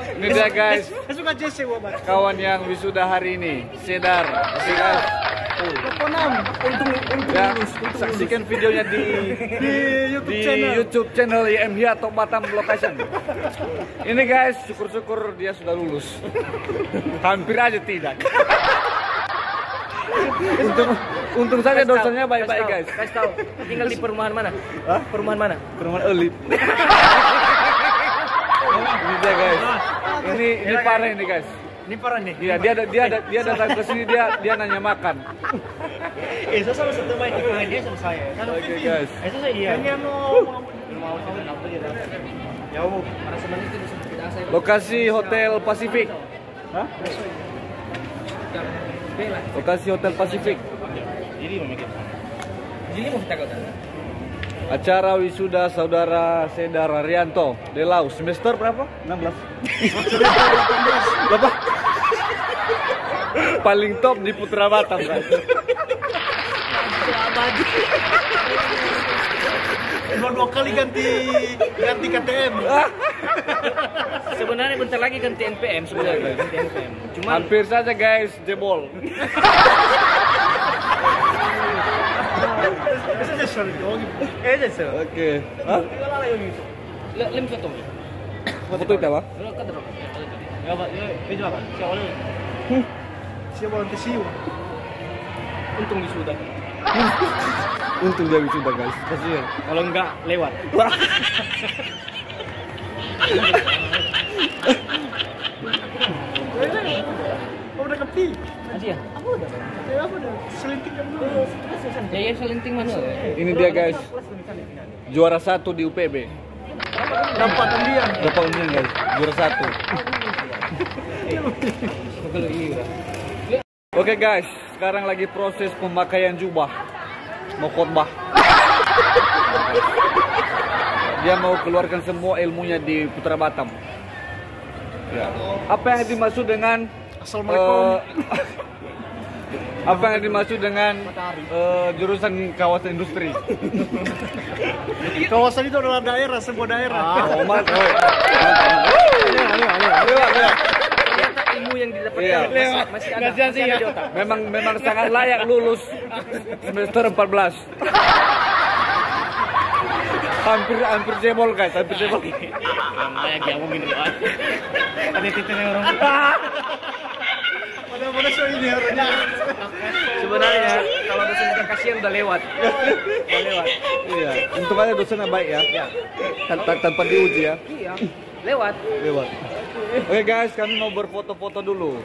Ini dia guys, Suka Jesse wabar. kawan yang wisuda hari ini, Sedar. Asik guys. Ya, saksikan videonya di YouTube channel YMH Top Batam Location. Ini guys, syukur-syukur dia sudah lulus. Hampir aja tidak. Untung saja dosanya baik-baik guys. Kasih tahu, tinggal di perumahan mana? Perumahan mana? Perumahan elit. Ini dia guys. Ini parah ini guys. Ini parah nih. Iya, dia datang ke sini dia nanya makan. Saya sama satu main dia sama saya. Oke guys. Saya iya. Hanya mau apa gitu. Jauh. Para sebenarnya itu disebut tidak saya. Lokasi Hotel Pasifik. Hah? Lokasi Hotel Pasifik. Jadi mau mikir. Jadi mau kita kata. Acara wisuda saudara Sedar Arianto Delau semester berapa? 16. Berapa? Paling top di Putra Batam kan. Dua kali ganti KTM. Sebenarnya bentar lagi ganti NPM sebenarnya ganti NPM. Cuma Hampir saja guys jebol. Oke. Hah? lem foto. Foto itu apa? Lo kan terus. Ya Pak, ini apa? Siapa lu? Siapa nanti siu? Untung wisuda. Untung dia wisuda guys. Kasihan. Kalau enggak lewat. Udah kepi. Aja ya? Aku udah. Ya aku udah selinting kan dulu. Ya selenting mana? Ini dia guys. Juara 1 di UPB. Dapat undian. Berapa undian guys? Juara 1. Kalau iya. Oke guys, sekarang lagi proses pemakaian jubah. Mau khotbah. Dia mau keluarkan semua ilmunya di Putra Batam. Ya. Apa yang dimaksud dengan Assalamualaikum. apa yang dimaksud dengan jurusan kawasan industri? Kawasan itu adalah daerah, sebuah daerah. Oh, mas. Ternyata ilmu yang didapatkan Iya. masih ada di otak. Memang sangat layak lulus semester 14. Hampir jebol guys, hampir jebol. Kayak dia mau gini doang. Ada titiknya orang. Pada show ini orangnya. Sebenarnya kalau dosen kita kasihan udah lewat. Udah lewat. Iya, untung aja dosennya baik ya. Tanpa diuji ya. Iya, lewat. Lewat. Oke guys, kami mau berfoto-foto dulu.